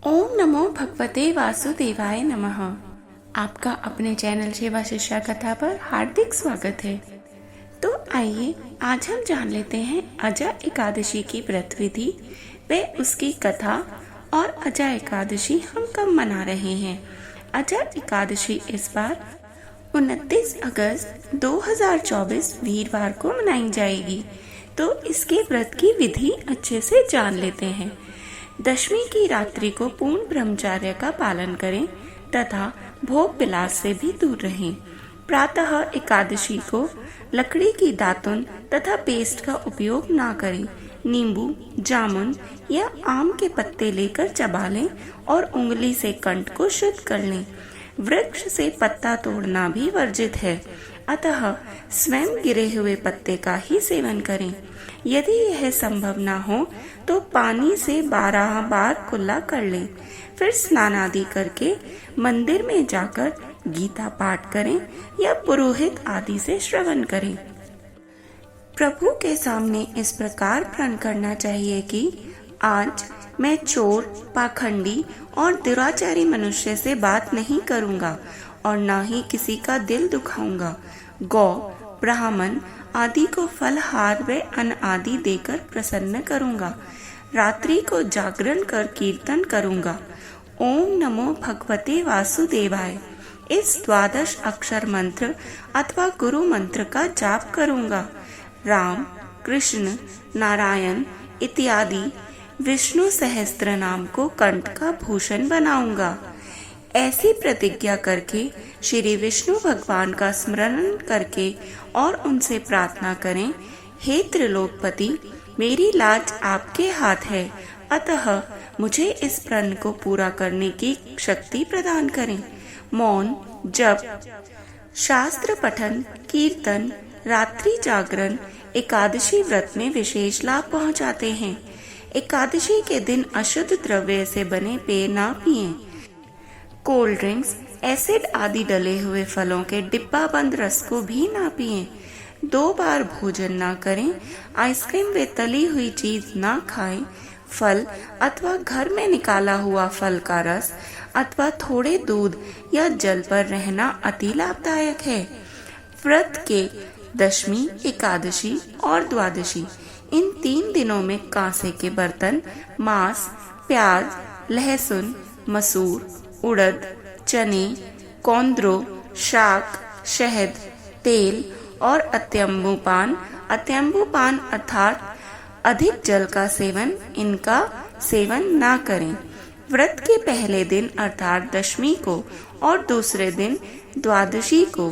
ओम नमो भगवते वासुदेवाय नमः। आपका अपने चैनल सेवा शिक्षा कथा पर हार्दिक स्वागत है। तो आइए आज हम जान लेते हैं अजा एकादशी की व्रत विधि व उसकी कथा और अजा एकादशी हम कब मना रहे हैं। अजा एकादशी इस बार 29 अगस्त 2024 वीरवार को मनाई जाएगी। तो इसके व्रत की विधि अच्छे से जान लेते हैं। दशमी की रात्रि को पूर्ण ब्रह्मचर्य का पालन करें तथा भोग विलास से भी दूर रहें। प्रातः एकादशी को लकड़ी की दातुन तथा पेस्ट का उपयोग ना करें। नींबू, जामुन या आम के पत्ते लेकर चबा लें और उंगली से कंठ को शुद्ध कर लें। वृक्ष से पत्ता तोड़ना भी वर्जित है, अतः स्वयं गिरे हुए पत्ते का ही सेवन करें। यदि यह संभव न हो तो पानी से 12 बार कुल्ला कर लें। फिर स्नान आदि करके मंदिर में जाकर गीता पाठ करें या पुरोहित आदि से श्रवण करें। प्रभु के सामने इस प्रकार प्रण करना चाहिए कि आज मैं चोर, पाखंडी और दुराचारी मनुष्य से बात नहीं करूंगा और न ही किसी का दिल दुखाऊंगा। गौ, ब्राह्मण आदि को फलहार व अन्न आदि देकर प्रसन्न करूंगा। रात्रि को जागरण कर कीर्तन करूंगा। ओम नमो भगवते वासुदेवाय इस 12 अक्षर मंत्र अथवा गुरु मंत्र का जाप करूंगा। राम, कृष्ण, नारायण इत्यादि विष्णु सहस्त्र नाम को कंठ का भूषण बनाऊंगा। ऐसी प्रतिज्ञा करके श्री विष्णु भगवान का स्मरण करके और उनसे प्रार्थना करें, हे त्रिलोकपति, मेरी लाज आपके हाथ है, अतः मुझे इस प्रण को पूरा करने की शक्ति प्रदान करें। मौन, जप, शास्त्र पठन, कीर्तन, रात्रि जागरण एकादशी व्रत में विशेष लाभ पहुंचाते हैं। एकादशी के दिन अशुद्ध द्रव्य से बने पेय ना पिएं। कोल्ड ड्रिंक्स, एसिड आदि डले हुए फलों के डिब्बा बंद रस को भी ना पिएं। 2 बार भोजन ना करें। आइसक्रीम व तली हुई चीज ना खाएं। फल अथवा घर में निकाला हुआ फल का रस अथवा थोड़े दूध या जल पर रहना अति लाभदायक है। व्रत के दशमी, एकादशी और द्वादशी इन 3 दिनों में कांसे के बर्तन, मांस, प्याज, लहसुन, मसूर, उड़द, चने, कौंद्रो, शाक, शहद, तेल और अत्यंबुपान अर्थात अधिक जल का सेवन, इनका सेवन ना करें। व्रत के पहले दिन अर्थात दशमी को और दूसरे दिन द्वादशी को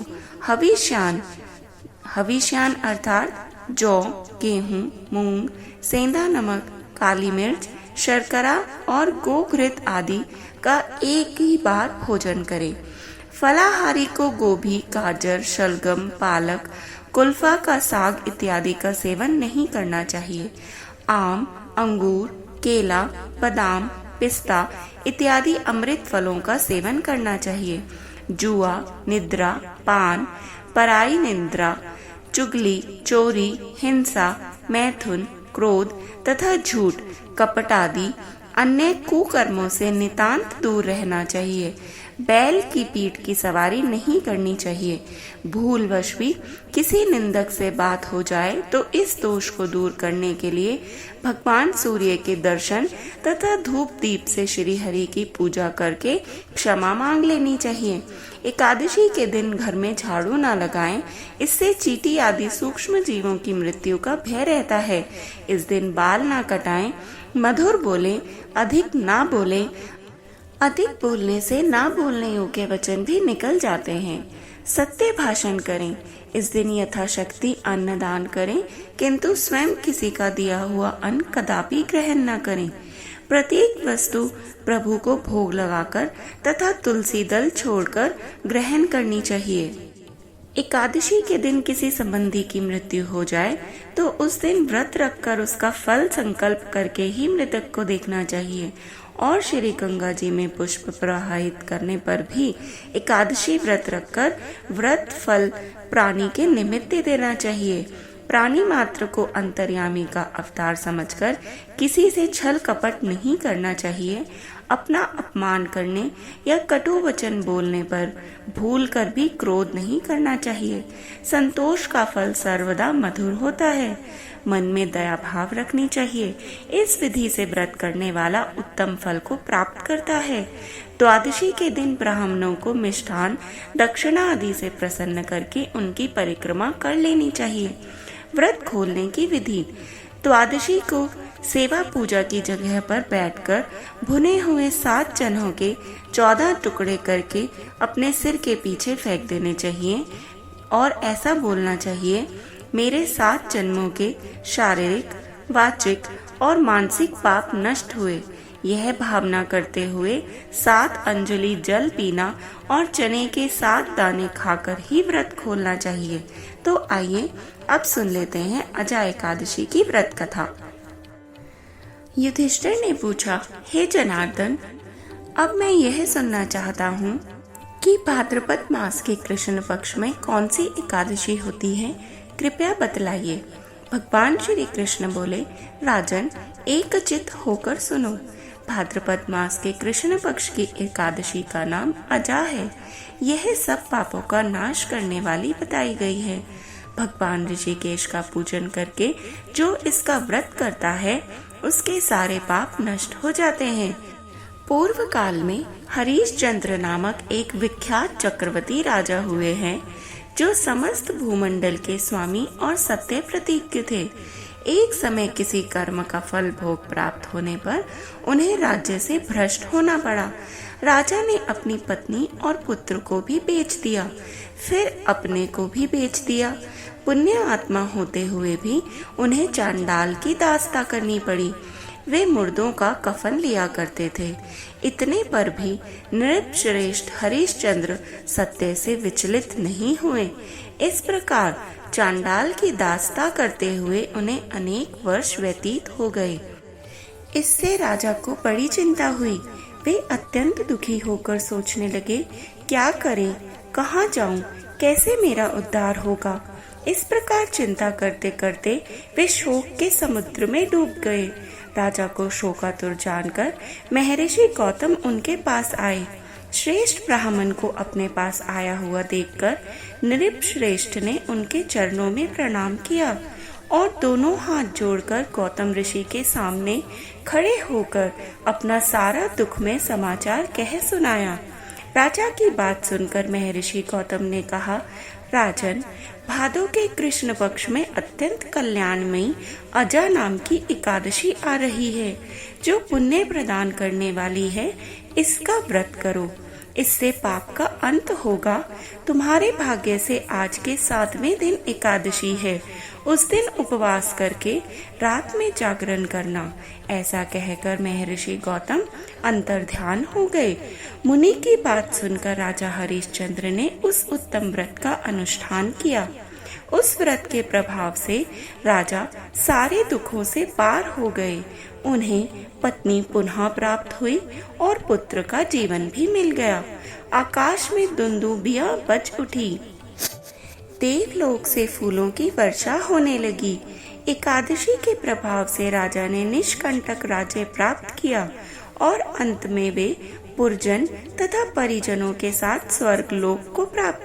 हविष्यान अर्थात जौ, गेहूं, मूंग, सेंधा नमक, काली मिर्च, शर्करा और गोघृत आदि का एक ही बार भोजन करें। फलाहारी को गोभी, गाजर, शलगम, पालक, कुल्फा का साग इत्यादि का सेवन नहीं करना चाहिए। आम, अंगूर, केला, बादाम, पिस्ता इत्यादि अमृत फलों का सेवन करना चाहिए। जुआ, निद्रा, पान, पराई निद्रा, चुगली, चोरी, हिंसा, मैथुन, क्रोध तथा झूठ, कपट आदि अन्य कुकर्मों से नितांत दूर रहना चाहिए। बैल की पीठ की सवारी नहीं करनी चाहिए। भूलवश भी किसी निंदक से बात हो जाए तो इस दोष को दूर करने के लिए भगवान सूर्य के दर्शन तथा धूप दीप से श्री हरि की पूजा करके क्षमा मांग लेनी चाहिए। एकादशी के दिन घर में झाड़ू ना लगाएं, इससे चींटी आदि सूक्ष्म जीवों की मृत्यु का भय रहता है। इस दिन बाल ना कटाएं, मधुर बोलें, अधिक ना बोलें। अधिक बोलने से ना बोलने योग्य वचन भी निकल जाते हैं। सत्य भाषण करें। इस दिन यथाशक्ति अन्न दान करें, किंतु स्वयं किसी का दिया हुआ अन्न कदापि ग्रहण न करें। प्रत्येक वस्तु प्रभु को भोग लगाकर तथा तुलसी दल छोड़कर ग्रहण करनी चाहिए। एकादशी के दिन किसी संबंधी की मृत्यु हो जाए तो उस दिन व्रत रखकर उसका फल संकल्प करके ही मृतक को देखना चाहिए और श्री गंगा जी में पुष्प प्रवाहित करने पर भी एकादशी व्रत रखकर व्रत फल प्राणी के निमित्त देना चाहिए। प्राणी मात्र को अंतर्यामी का अवतार समझकर किसी से छल कपट नहीं करना चाहिए। अपना अपमान करने या कटु वचन बोलने पर भूल कर भी क्रोध नहीं करना चाहिए। संतोष का फल सर्वदा मधुर होता है। मन में दया भाव रखनी चाहिए। इस विधि से व्रत करने वाला उत्तम फल को प्राप्त करता है। द्वादशी के दिन ब्राह्मणों को मिष्ठान, दक्षिणा आदि से प्रसन्न करके उनकी परिक्रमा कर लेनी चाहिए। व्रत खोलने की विधि। द्वादशी को सेवा पूजा की जगह पर बैठकर भुने हुए 7 चनों के 14 टुकड़े करके अपने सिर के पीछे फेंक देने चाहिए और ऐसा बोलना चाहिए, मेरे 7 जन्मों के शारीरिक, वाचिक और मानसिक पाप नष्ट हुए। यह भावना करते हुए 7 अंजलि जल पीना और चने के 7 दाने खाकर ही व्रत खोलना चाहिए। तो आइए अब सुन लेते हैं अजा एकादशी की व्रत कथा। युधिष्ठिर ने पूछा, हे जनार्दन, अब मैं यह सुनना चाहता हूँ कि भाद्रपद मास के कृष्ण पक्ष में कौन सी एकादशी होती है, कृपया बतलाइए। भगवान श्री कृष्ण बोले, राजन, एकचित्त होकर सुनो। भाद्रपद मास के कृष्ण पक्ष की एकादशी का नाम अजा है। यह सब पापों का नाश करने वाली बताई गई है। भगवान ऋषिकेश का पूजन करके जो इसका व्रत करता है उसके सारे पाप नष्ट हो जाते हैं। पूर्व काल में हरिश्चंद्र नामक एक विख्यात चक्रवर्ती राजा हुए हैं जो समस्त भूमंडल के स्वामी और सत्य प्रतिज्ञ थे। एक समय किसी कर्म का फल भोग प्राप्त होने पर उन्हें राज्य से भ्रष्ट होना पड़ा। राजा ने अपनी पत्नी और पुत्र को भी बेच दिया, फिर अपने को भी बेच दिया। पुण्य आत्मा होते हुए भी उन्हें चांडाल की दास्ता करनी पड़ी। वे मुर्दों का कफन लिया करते थे। इतने पर भी नृपश्रेष्ठ हरिश्चंद्र सत्य से विचलित नहीं हुए। इस प्रकार चांडाल की दास्ता करते हुए उन्हें अनेक वर्ष व्यतीत हो गए। इससे राजा को बड़ी चिंता हुई। वे अत्यंत दुखी होकर सोचने लगे, क्या करें, कहाँ जाऊं, कैसे मेरा उद्धार होगा। इस प्रकार चिंता करते करते वे शोक के समुद्र में डूब गए। राजा को शोकातुर जानकर महर्षि गौतम उनके पास आए। श्रेष्ठ ब्राह्मण को अपने पास आया हुआ देखकर नृप श्रेष्ठ ने उनके चरणों में प्रणाम किया और दोनों हाथ जोड़कर गौतम ऋषि के सामने खड़े होकर अपना सारा दुख में समाचार कह सुनाया। राजा की बात सुनकर महर्षि गौतम ने कहा, राजन, भादो के कृष्ण पक्ष में अत्यंत कल्याणमयी अजा नाम की एकादशी आ रही है, जो पुण्य प्रदान करने वाली है। इसका व्रत करो, इससे पाप का अंत होगा। तुम्हारे भाग्य से आज के 7वें दिन एकादशी है। उस दिन उपवास करके रात में जागरण करना। ऐसा कहकर महर्षि गौतम अंतर्ध्यान हो गए। मुनि की बात सुनकर राजा हरिश्चंद्र ने उस उत्तम व्रत का अनुष्ठान किया। उस व्रत के प्रभाव से राजा सारे दुखों से पार हो गए। उन्हें पत्नी पुनः प्राप्त हुई और पुत्र का जीवन भी मिल गया। आकाश में दुंदुभियां बज उठी। देवलोक से फूलों की वर्षा होने लगी। एकादशी के प्रभाव से राजा ने निष्कंटक राज्य प्राप्त किया और अंत में वे पुरजन तथा परिजनों के साथ स्वर्ग लोक को प्राप्त